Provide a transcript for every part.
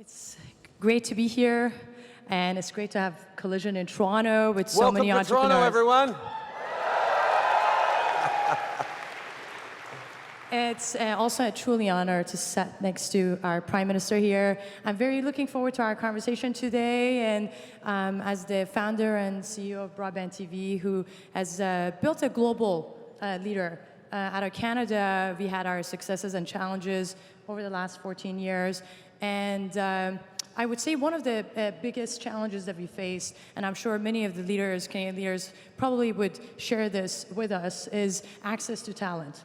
It's great to be here, and it's great to have Collision in Toronto with so many entrepreneurs. Welcome to Toronto, everyone. It's also a truly honor to sit next to our Prime Minister here. I'm very looking forward to our conversation today, and as the founder and CEO of Broadband TV, who has built a global leader out of Canada, we had our successes and challenges over the last 14 years. And I would say one of the biggest challenges that we face, and I'm sure many of the leaders, Canadian leaders, probably would share this with us, is access to talent.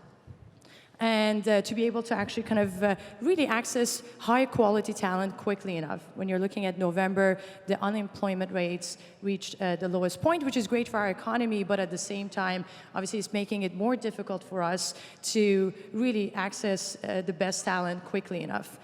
And to be able to actually kind of really access high-quality talent quickly enough. When you're looking at November, the unemployment rates reached the lowest point, which is great for our economy, but at the same time, obviously, it's making it more difficult for us to really access the best talent quickly enough.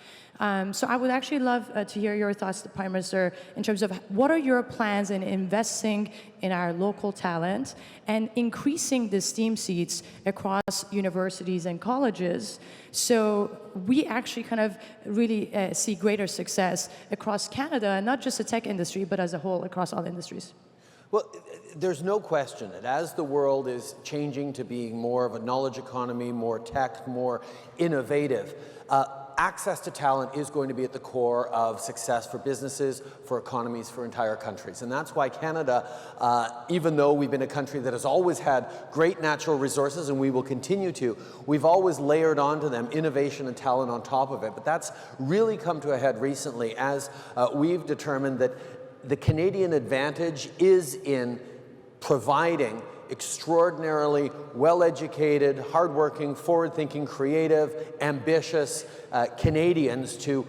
So I would actually love to hear your thoughts, Prime Minister, in terms of what are your plans in investing in our local talent and increasing the STEAM seats across universities and colleges, so we actually kind of really see greater success across Canada, and not just the tech industry, but as a whole across all industries. Well, there's no question that as the world is changing to being more of a knowledge economy, more tech, more innovative, access to talent is going to be at the core of success for businesses, for economies, for entire countries. And that's why Canada, even though we've been a country that has always had great natural resources, and we will continue to, we've always layered onto them innovation and talent on top of it. But that's really come to a head recently as we've determined that the Canadian advantage is in providing extraordinarily well-educated, hardworking, forward-thinking, creative, ambitious Canadians to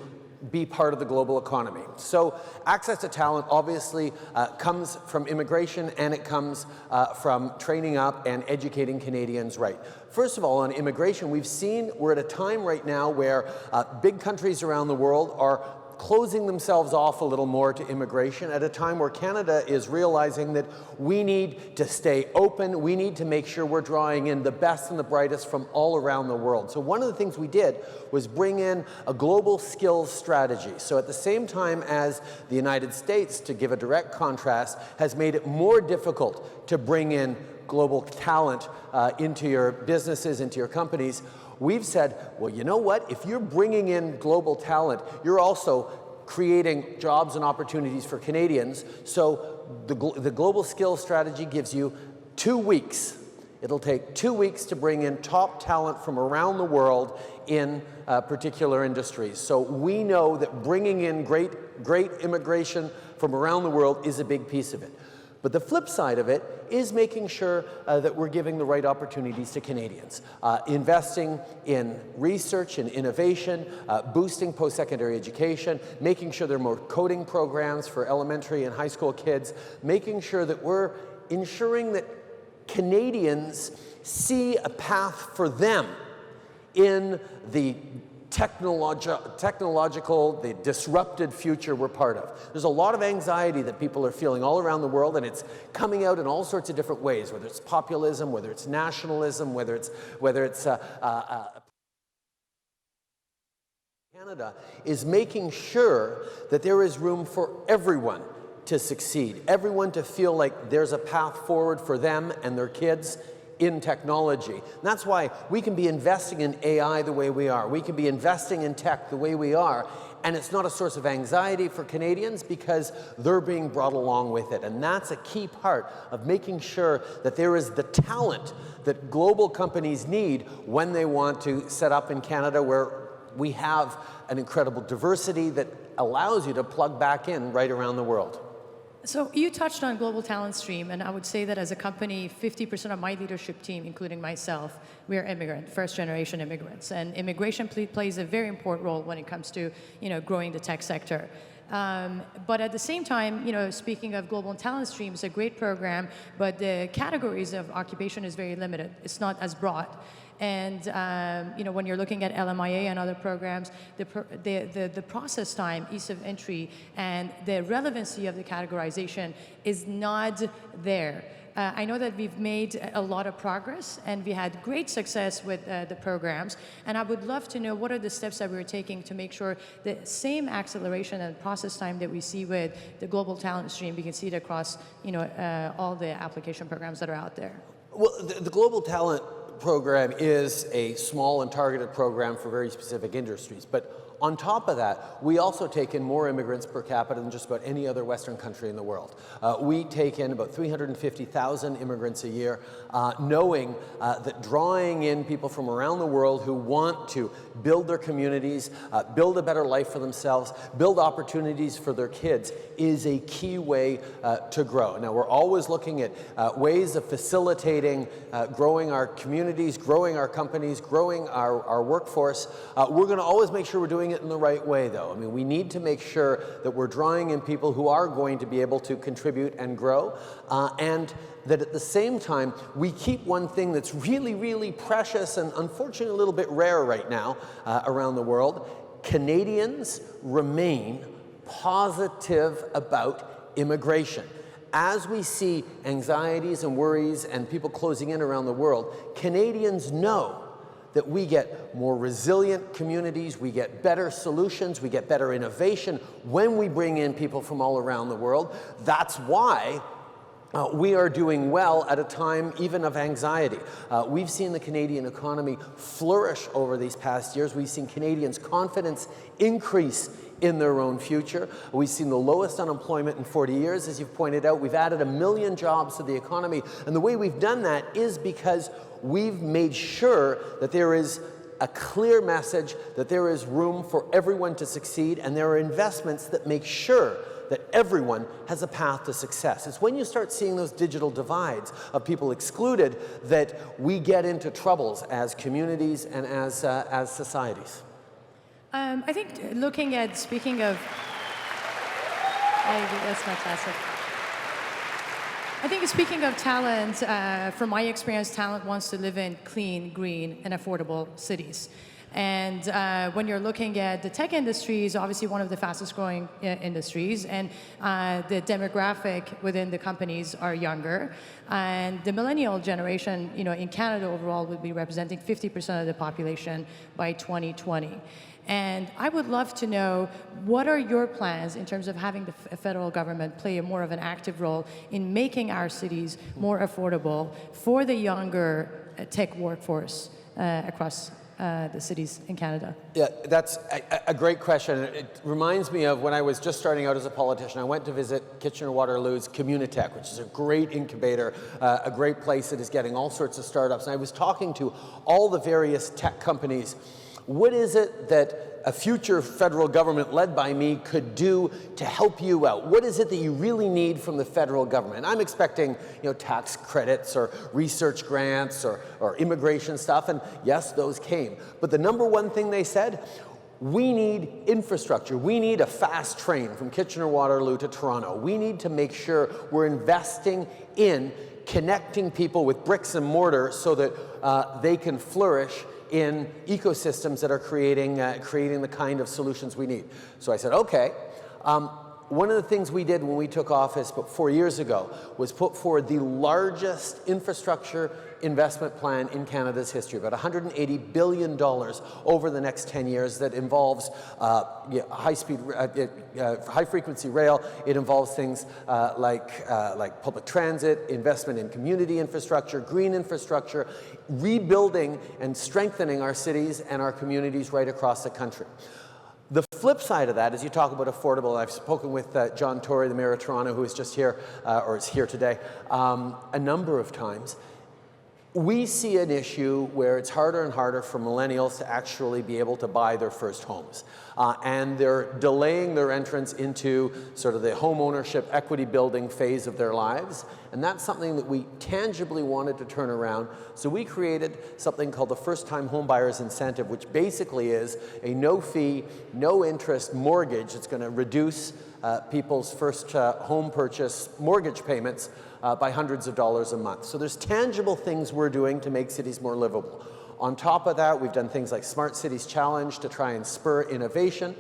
be part of the global economy. So access to talent obviously comes from immigration, and it comes from training up and educating Canadians right. First of all, on immigration, we're at a time right now where big countries around the world are closing themselves off a little more to immigration at a time where Canada is realizing that we need to stay open, we need to make sure we're drawing in the best and the brightest from all around the world. So one of the things we did was bring in a global skills strategy. So at the same time as the United States, to give a direct contrast, has made it more difficult to bring in global talent into your businesses, into your companies, we've said, well, you know what? If you're bringing in global talent, you're also creating jobs and opportunities for Canadians. So the global skills strategy gives you 2 weeks. It'll take 2 weeks to bring in top talent from around the world in particular industries. So we know that bringing in great immigration from around the world is a big piece of it. But the flip side of it is making sure that we're giving the right opportunities to Canadians. Investing in research and innovation, boosting post-secondary education, making sure there are more coding programs for elementary and high school kids, making sure that we're ensuring that Canadians see a path for them in the technological, the disrupted future we're part of. There's a lot of anxiety that people are feeling all around the world, and it's coming out in all sorts of different ways, whether it's populism, whether it's nationalism, whether it's Canada is making sure that there is room for everyone to succeed, everyone to feel like there's a path forward for them and their kids in technology. And that's why we can be investing in AI the way we are. We can be investing in tech the way we are. And it's not a source of anxiety for Canadians because they're being brought along with it. And that's a key part of making sure that there is the talent that global companies need when they want to set up in Canada, where we have an incredible diversity that allows you to plug back in right around the world. So you touched on global talent stream, and I would say that as a company, 50% of my leadership team, including myself, we are immigrant, first-generation immigrants, and immigration plays a very important role when it comes to growing the tech sector. But at the same time, speaking of global talent stream, it's a great program, but the categories of occupation is very limited. It's not as broad. And when you're looking at LMIA and other programs, the process time, ease of entry, and the relevancy of the categorization is not there. I know that we've made a lot of progress and we had great success with the programs. And I would love to know what are the steps that we're taking to make sure the same acceleration and process time that we see with the global talent stream, we can see it across all the application programs that are out there. Well, the Global Talent Program is a small and targeted program for very specific industries. But on top of that, we also take in more immigrants per capita than just about any other Western country in the world. We take in about 350,000 immigrants a year, knowing that drawing in people from around the world who want to build their communities, build a better life for themselves, build opportunities for their kids is a key way to grow. Now, we're always looking at ways of facilitating growing our communities, growing our companies, growing our workforce. We're going to always make sure we're doing it in the right way, though. I mean, we need to make sure that we're drawing in people who are going to be able to contribute and grow, and that at the same time, we keep one thing that's really, really precious and unfortunately a little bit rare right now around the world. Canadians remain positive about immigration. As we see anxieties and worries and people closing in around the world, Canadians know that we get more resilient communities, we get better solutions, we get better innovation when we bring in people from all around the world. That's why we are doing well at a time even of anxiety. We've seen the Canadian economy flourish over these past years. We've seen Canadians' confidence increase in their own future. We've seen the lowest unemployment in 40 years, as you've pointed out. We've added 1 million jobs to the economy. And the way we've done that is because we've made sure that there is a clear message, that there is room for everyone to succeed, and there are investments that make sure that everyone has a path to success. It's when you start seeing those digital divides of people excluded that we get into troubles as communities and as societies. I think speaking of, that's fantastic. I think speaking of talent, from my experience, talent wants to live in clean, green, and affordable cities. And when you're looking at the tech industry is obviously one of the fastest growing industries, and the demographic within the companies are younger. And the millennial generation, in Canada overall would be representing 50% of the population by 2020. And I would love to know, what are your plans in terms of having the federal government play a more of an active role in making our cities more affordable for the younger tech workforce across the cities in Canada? Yeah, that's a great question. It reminds me of when I was just starting out as a politician. I went to visit Kitchener-Waterloo's Communitech, which is a great incubator, a great place that is getting all sorts of startups. And I was talking to all the various tech companies. What is it that a future federal government led by me could do to help you out? What is it that you really need from the federal government? I'm expecting, tax credits or research grants or immigration stuff, and yes, those came. But the number one thing they said, we need infrastructure. We need a fast train from Kitchener-Waterloo to Toronto. We need to make sure we're investing in connecting people with bricks and mortar so that they can flourish in ecosystems that are creating the kind of solutions we need. So I said, okay. One of the things we did when we took office about 4 years ago was put forward the largest infrastructure investment plan in Canada's history, about $180 billion over the next 10 years that involves high-frequency rail. It involves things like public transit, investment in community infrastructure, green infrastructure, rebuilding and strengthening our cities and our communities right across the country. The flip side of that is you talk about affordable. I've spoken with John Tory, the Mayor of Toronto, who is just here, or is here today, a number of times. We see an issue where it's harder and harder for millennials to actually be able to buy their first homes. And they're delaying their entrance into sort of the home ownership equity building phase of their lives. And that's something that we tangibly wanted to turn around. So we created something called the First Time Home Buyers Incentive, which basically is a no-fee, no-interest mortgage. It's going to reduce people's first home purchase mortgage payments by hundreds of dollars a month. So there's tangible things we're doing to make cities more livable. On top of that, we've done things like Smart Cities Challenge to try and spur innovation,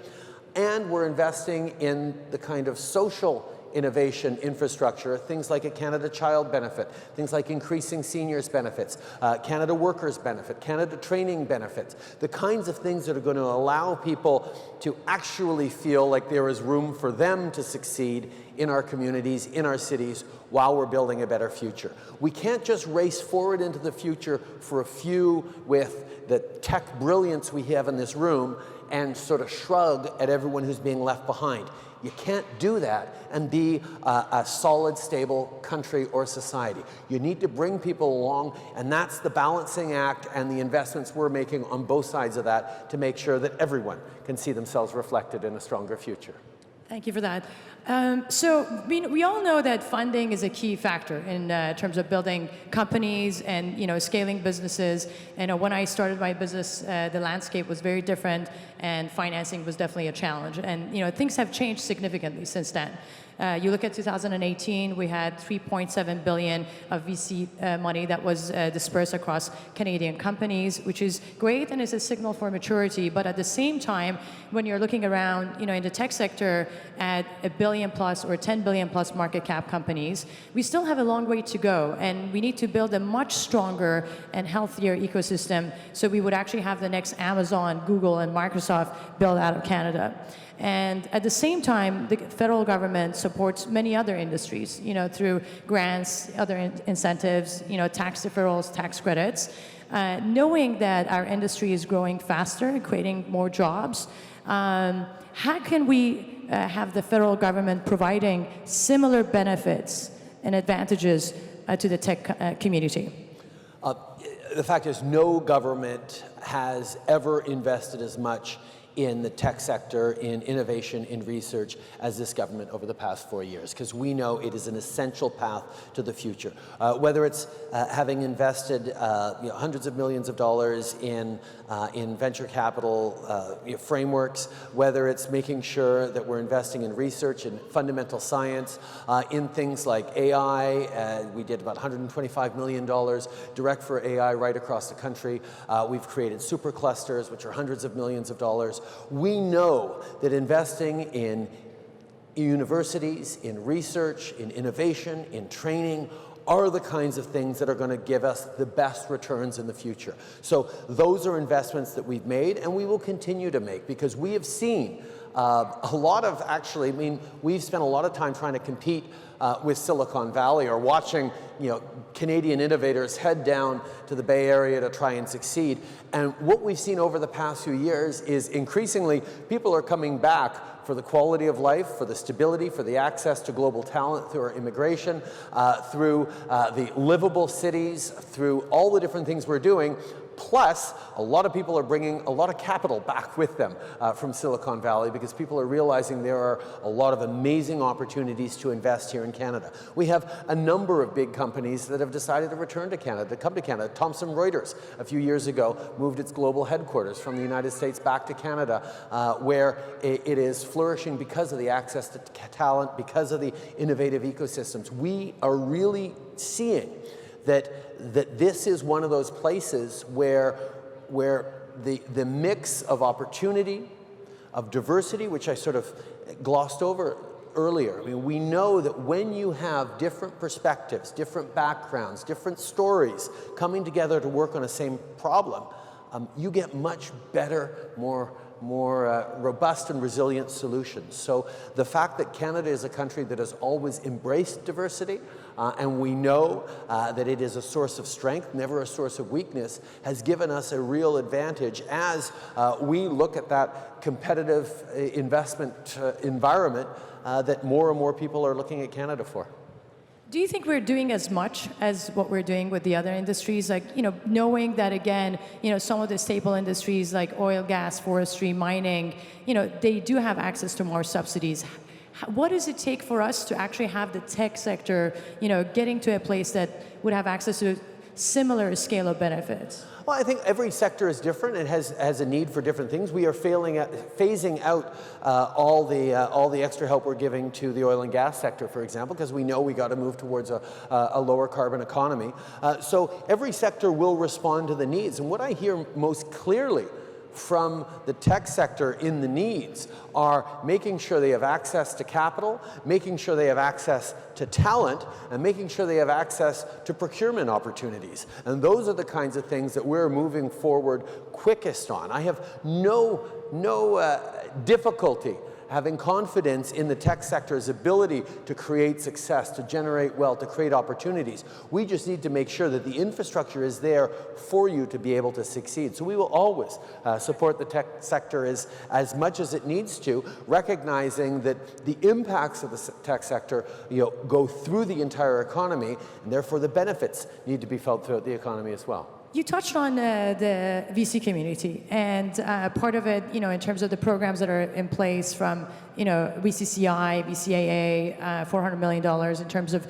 and we're investing in the kind of social innovation infrastructure, things like a Canada Child benefit, things like increasing seniors benefits, Canada Workers benefit, Canada Training benefits, the kinds of things that are going to allow people to actually feel like there is room for them to succeed in our communities, in our cities, while we're building a better future. We can't just race forward into the future for a few with the tech brilliance we have in this room and sort of shrug at everyone who's being left behind. You can't do that and be a solid, stable country or society. You need to bring people along, and that's the balancing act and the investments we're making on both sides of that to make sure that everyone can see themselves reflected in a stronger future. Thank you for that. So we all know that funding is a key factor in terms of building companies and scaling businesses. And when I started my business, the landscape was very different, and financing was definitely a challenge. And things have changed significantly since then. You look at 2018, we had $3.7 billion of VC money that was dispersed across Canadian companies, which is great and is a signal for maturity. But at the same time, when you're looking around, in the tech sector at $1 billion plus or $10 billion plus market cap companies, we still have a long way to go, and we need to build a much stronger and healthier ecosystem so we would actually have the next Amazon, Google, and Microsoft built out of Canada. And at the same time, the federal government supports many other industries, through grants, other incentives, tax deferrals, tax credits. Knowing that our industry is growing faster, creating more jobs, how can we have the federal government providing similar benefits and advantages to the tech community? The fact is, no government has ever invested as much in the tech sector, in innovation, in research, as this government over the past 4 years, because we know it is an essential path to the future. Whether it's having invested hundreds of millions of dollars in venture capital frameworks, whether it's making sure that we're investing in research and fundamental science, in things like AI. We did about $125 million direct for AI right across the country. We've created superclusters, which are hundreds of millions of dollars. We know that investing in universities, in research, in innovation, in training, are the kinds of things that are going to give us the best returns in the future. So those are investments that we've made and we will continue to make, because we have seen a lot of, we've spent a lot of time trying to compete with Silicon Valley, or watching Canadian innovators head down to the Bay Area to try and succeed. And what we've seen over the past few years is increasingly people are coming back for the quality of life, for the stability, for the access to global talent through our immigration, through the livable cities, through all the different things we're doing. Plus, a lot of people are bringing a lot of capital back with them from Silicon Valley, because people are realizing there are a lot of amazing opportunities to invest here in Canada. We have a number of big companies that have decided to return to Canada, to come to Canada. Thomson Reuters, a few years ago, moved its global headquarters from the United States back to Canada, where it is flourishing because of the access to talent, because of the innovative ecosystems. We are really seeing that this is one of those places where the mix of opportunity, of diversity, which I sort of glossed over earlier. We know that when you have different perspectives, different backgrounds, different stories coming together to work on a same problem, you get much better, more robust and resilient solutions. So the fact that Canada is a country that has always embraced diversity, and we know that it is a source of strength, never a source of weakness, has given us a real advantage as we look at that competitive investment environment that more and more people are looking at Canada for. Do you think we're doing as much as what we're doing with the other industries? Like, knowing that, again, some of the staple industries like oil, gas, forestry, mining, they do have access to more subsidies. What does it take for us to actually have the tech sector, getting to a place that would have access to similar scale of benefits? Well, I think every sector is different and has a need for different things. We are phasing out all the extra help we're giving to the oil and gas sector, for example, because we know we got to move towards a lower carbon economy. So every sector will respond to the needs. And what I hear most clearly from the tech sector in the needs are making sure they have access to capital, making sure they have access to talent, and making sure they have access to procurement opportunities. And those are the kinds of things that we're moving forward quickest on. I have no difficulty having confidence in the tech sector's ability to create success, to generate wealth, to create opportunities. We just need to make sure that the infrastructure is there for you to be able to succeed. So we will always support the tech sector as much as it needs to, recognizing that the impacts of the tech sector go through the entire economy, and therefore the benefits need to be felt throughout the economy as well. You touched on the VC community, and part of it, in terms of the programs that are in place from, VCCI, VCAA, $400 million in terms of,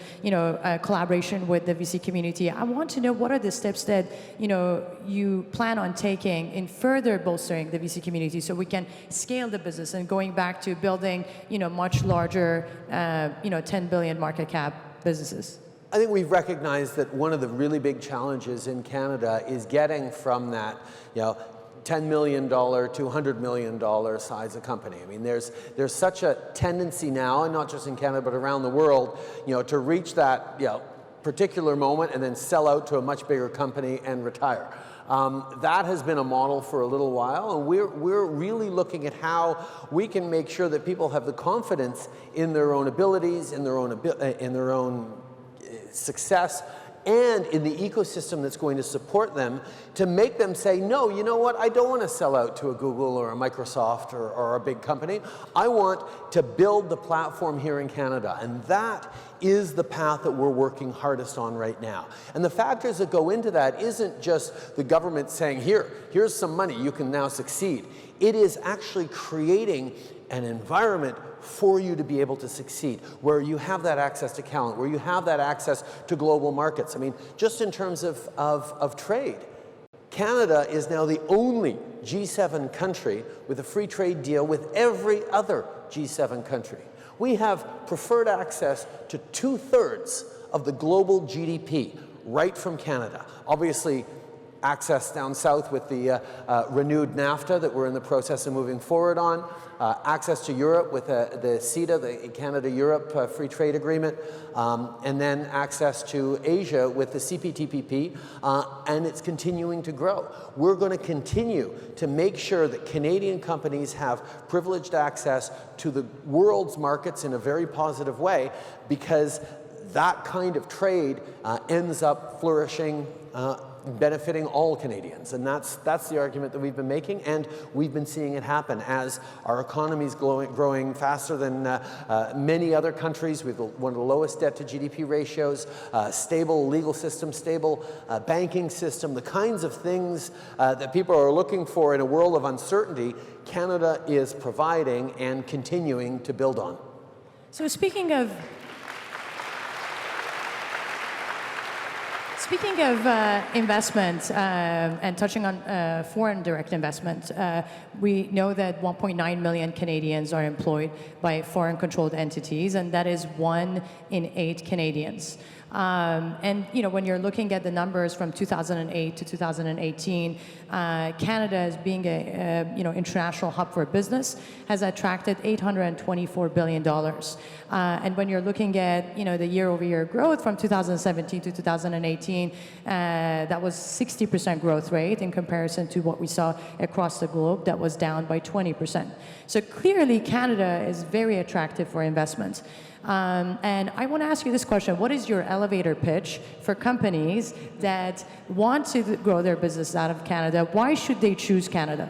collaboration with the VC community. I want to know what are the steps that, you plan on taking in further bolstering the VC community so we can scale the business and going back to building, much larger, 10 billion market cap businesses. I think we've recognized that one of the really big challenges in Canada is getting from that, $10 million to $100 million size of company. I mean, there's such a tendency now, and not just in Canada but around the world, to reach that, particular moment and then sell out to a much bigger company and retire. That has been a model for a little while, and we're really looking at how we can make sure that people have the confidence in their own abilities, in their own success, and in the ecosystem that's going to support them to make them say, no, you know what, I don't want to sell out to a Google or a Microsoft or a big company. I want to build the platform here in Canada. And that is the path that we're working hardest on right now. And the factors that go into that isn't just the government saying, here's some money, you can now succeed. It is actually creating an environment for you to be able to succeed, where you have that access to talent, where you have that access to global markets. I mean, just in terms of trade, Canada is now the only G7 country with a free trade deal with every other G7 country. We have preferred access to 2/3 of the global GDP right from Canada. Obviously, access down south with the renewed NAFTA that we're in the process of moving forward on, access to Europe with the CETA, the Canada-Europe Free Trade Agreement, and then access to Asia with the CPTPP, and it's continuing to grow. We're going to continue to make sure that Canadian companies have privileged access to the world's markets in a very positive way, because that kind of trade ends up flourishing, benefiting all Canadians. And that's the argument that we've been making, and we've been seeing it happen as our economy is growing faster than many other countries. We have one of the lowest debt to GDP ratios, stable legal system, stable banking system, the kinds of things that people are looking for in a world of uncertainty. Canada is providing and continuing to build on. So speaking of investment and touching on foreign direct investment, we know that 1.9 million Canadians are employed by foreign-controlled entities, and that is 1 in 8 Canadians. And when you're looking at the numbers from 2008 to 2018, Canada, as being a international hub for business, has attracted $824 billion. And when you're looking at the year-over-year growth from 2017 to 2018, that was 60% growth rate in comparison to what we saw across the globe that was down by 20%. So clearly, Canada is very attractive for investment. And I want to ask you this question. What is your elevator pitch for companies that want to grow their business out of Canada? Why should they choose Canada?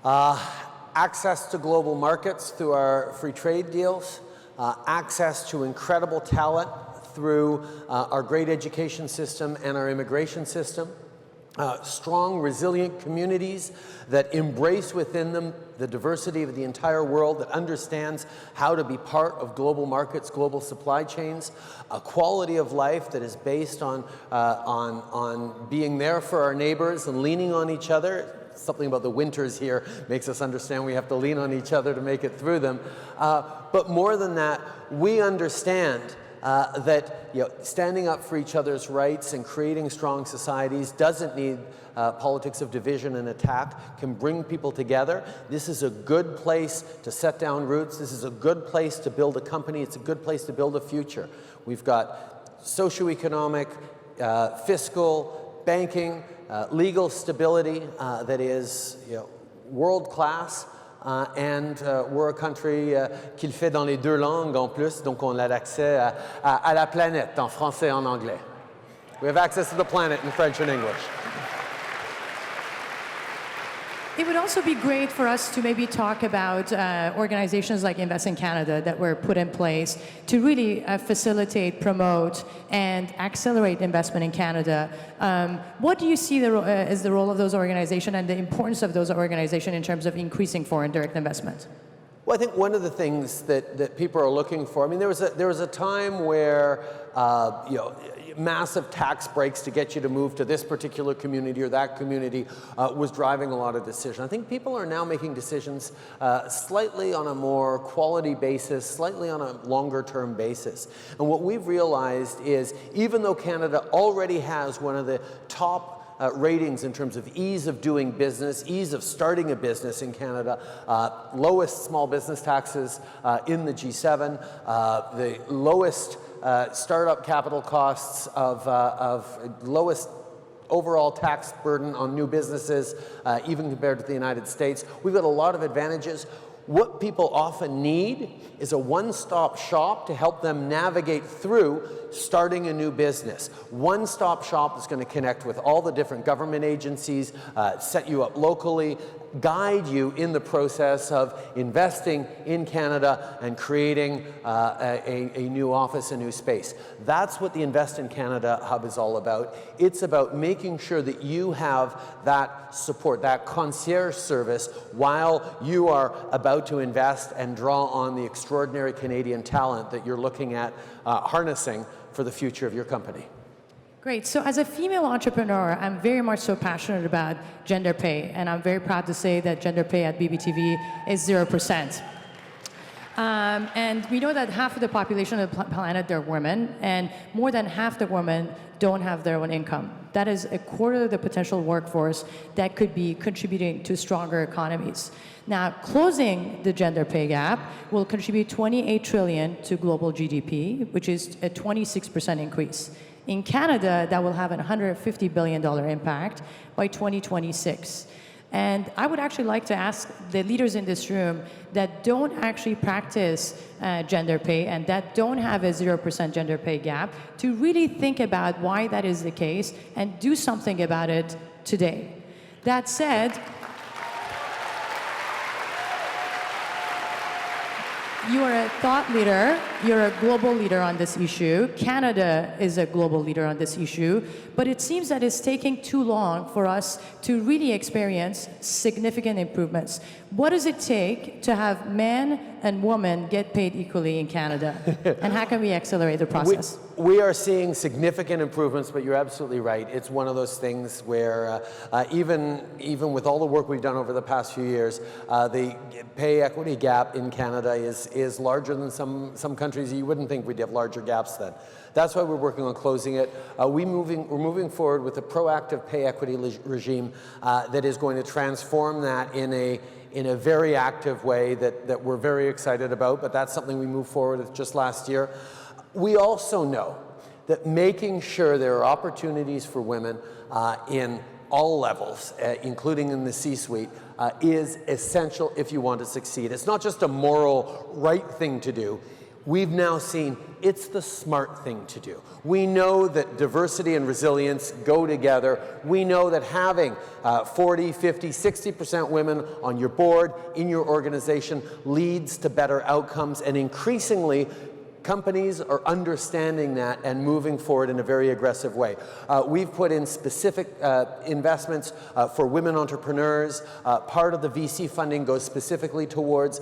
Access to global markets through our free trade deals, access to incredible talent through our great education system and our immigration system, strong, resilient communities that embrace within them the diversity of the entire world, that understands how to be part of global markets, global supply chains, a quality of life that is based on being there for our neighbors and leaning on each other. Something about the winters here makes us understand we have to lean on each other to make it through them. But more than that, we understand that standing up for each other's rights and creating strong societies doesn't need politics of division and attack, can bring people together. This is a good place to set down roots. This is a good place to build a company. It's a good place to build a future. We've got socioeconomic, fiscal, banking, legal stability that is world-class. And we're a country qui le fait dans les deux langues en plus, donc on a l'accès à la planète en français et en anglais. We have access to the planet in French and English. It would also be great for us to maybe talk about organizations like Invest in Canada that were put in place to really facilitate, promote, and accelerate investment in Canada. What do you see as the role of those organizations and the importance of those organizations in terms of increasing foreign direct investment? Well, I think one of the things that people are looking for, I mean, there was a time where, massive tax breaks to get you to move to this particular community or that community was driving a lot of decisions. I think people are now making decisions slightly on a more quality basis, slightly on a longer term basis. And what we've realized is, even though Canada already has one of the top ratings in terms of ease of doing business, ease of starting a business in Canada, lowest small business taxes in the G7, the lowest startup capital costs of lowest overall tax burden on new businesses, even compared to the United States. We've got a lot of advantages. What people often need is a one-stop shop to help them navigate through starting a new business. One-stop shop is going to connect with all the different government agencies, set you up locally, guide you in the process of investing in Canada and creating a new office, a new space. That's what the Invest in Canada Hub is all about. It's about making sure that you have that support, that concierge service, while you are about to invest and draw on the extraordinary Canadian talent that you're looking at harnessing for the future of your company. Great. So as a female entrepreneur, I'm very much so passionate about gender pay, and I'm very proud to say that gender pay at BBTV is 0%. And we know that half of the population of the planet, they're women, and more than half the women don't have their own income. That is a quarter of the potential workforce that could be contributing to stronger economies. Now, closing the gender pay gap will contribute $28 trillion to global GDP, which is a 26% increase. In Canada, that will have a $150 billion impact by 2026. And I would actually like to ask the leaders in this room that don't actually practice gender pay and that don't have a 0% gender pay gap to really think about why that is the case and do something about it today. That said, you are a thought leader, you're a global leader on this issue. Canada is a global leader on this issue, but it seems that it's taking too long for us to really experience significant improvements. What does it take to have men and women get paid equally in Canada? And how can we accelerate the process? We are seeing significant improvements, but you're absolutely right. It's one of those things where even with all the work we've done over the past few years, the pay equity gap in Canada is larger than some countries. You wouldn't think we'd have larger gaps then. That's why we're working on closing it. We're moving forward with a proactive pay equity regime that is going to transform that in a very active way that we're very excited about, but that's something we moved forward with just last year. We also know that making sure there are opportunities for women in all levels, including in the C-suite, is essential if you want to succeed. It's not just a moral right thing to do. We've now seen it's the smart thing to do. We know that diversity and resilience go together. We know that having 40, 50, 60% women on your board, in your organization, leads to better outcomes, and increasingly, companies are understanding that and moving forward in a very aggressive way. We've put in specific investments for women entrepreneurs. Part of the VC funding goes specifically towards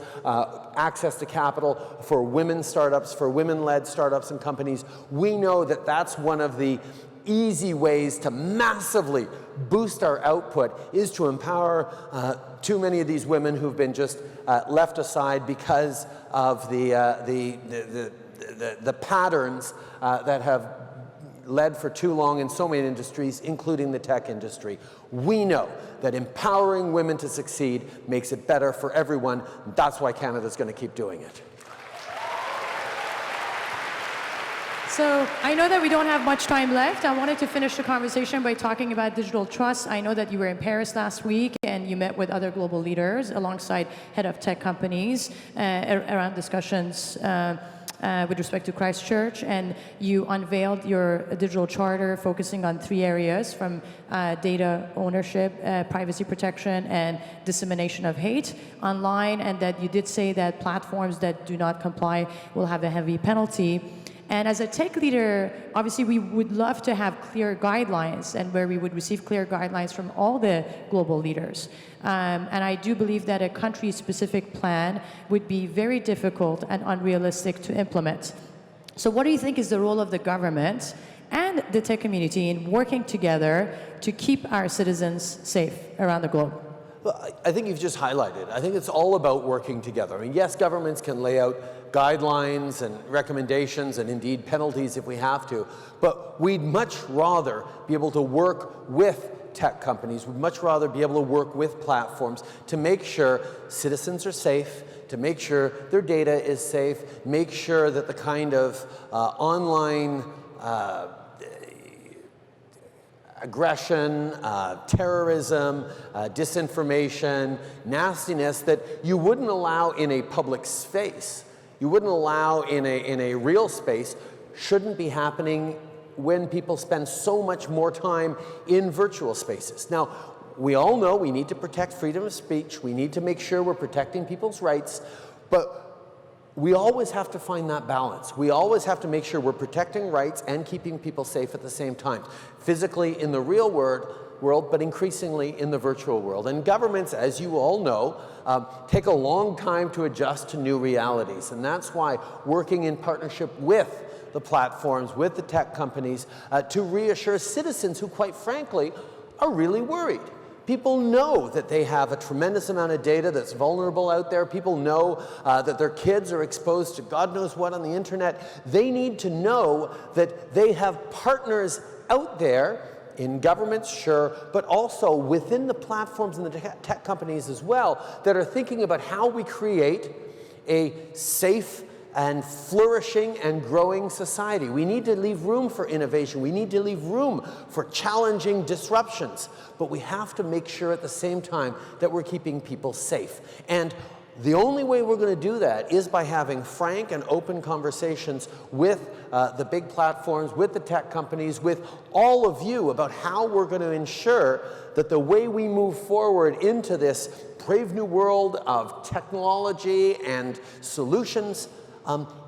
access to capital for women startups, for women-led startups and companies. We know that that's one of the easy ways to massively boost our output is to empower too many of these women who've been just left aside because of the the patterns that have led for too long in so many industries, including the tech industry. We know that empowering women to succeed makes it better for everyone. That's why Canada's going to keep doing it. So I know that we don't have much time left. I wanted to finish the conversation by talking about digital trust. I know that you were in Paris last week and you met with other global leaders alongside head of tech companies around discussions with respect to Christchurch, and you unveiled your digital charter focusing on 3 areas, from data ownership, privacy protection, and dissemination of hate online, and that you did say that platforms that do not comply will have a heavy penalty. And as a tech leader, obviously we would love to have clear guidelines, and where we would receive clear guidelines from all the global leaders. And I do believe that a country-specific plan would be very difficult and unrealistic to implement. So what do you think is the role of the government and the tech community in working together to keep our citizens safe around the globe? Well, I think you've just highlighted. I think it's all about working together. I mean, yes, governments can lay out guidelines and recommendations and indeed penalties if we have to, but we'd much rather be able to work with tech companies. We'd much rather be able to work with platforms to make sure citizens are safe, to make sure their data is safe, make sure that the kind of online aggression, terrorism, disinformation, nastiness that you wouldn't allow in a public space, you wouldn't allow in a real space, shouldn't be happening when people spend so much more time in virtual spaces. Now, we all know we need to protect freedom of speech, we need to make sure we're protecting people's rights, but we always have to find that balance. We always have to make sure we're protecting rights and keeping people safe at the same time. Physically in the real world, but increasingly in the virtual world. And governments, as you all know, take a long time to adjust to new realities. And that's why working in partnership with the platforms, with the tech companies, to reassure citizens who, quite frankly, are really worried. People know that they have a tremendous amount of data that's vulnerable out there. People know that their kids are exposed to God knows what on the internet. They need to know that they have partners out there in governments, sure, but also within the platforms and the tech companies as well, that are thinking about how we create a safe and flourishing and growing society. We need to leave room for innovation. We need to leave room for challenging disruptions. But we have to make sure at the same time that we're keeping people safe. And the only way we're going to do that is by having frank and open conversations with the big platforms, with the tech companies, with all of you about how we're going to ensure that the way we move forward into this brave new world of technology and solutions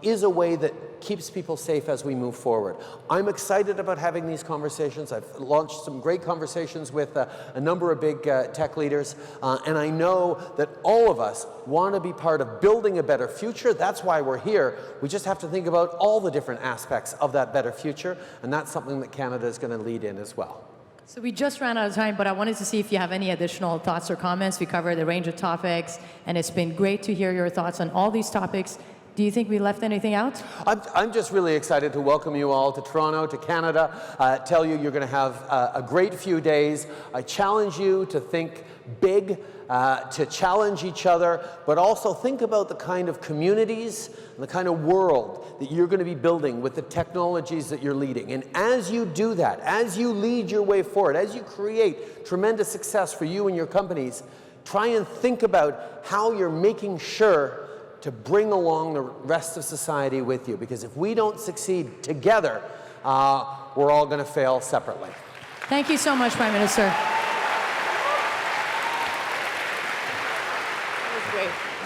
is a way that keeps people safe as we move forward. I'm excited about having these conversations. I've launched some great conversations with a number of big tech leaders, and I know that all of us want to be part of building a better future. That's why we're here. We just have to think about all the different aspects of that better future, and that's something that Canada is going to lead in as well. So we just ran out of time, but I wanted to see if you have any additional thoughts or comments. We covered a range of topics, and it's been great to hear your thoughts on all these topics. Do you think we left anything out? I'm just really excited to welcome you all to Toronto, to Canada, tell you you're going to have a great few days. I challenge you to think big, to challenge each other, but also think about the kind of communities and the kind of world that you're going to be building with the technologies that you're leading. And as you do that, as you lead your way forward, as you create tremendous success for you and your companies, try and think about how you're making sure to bring along the rest of society with you. Because if we don't succeed together, we're all going to fail separately. Thank you so much, Prime Minister. That was great.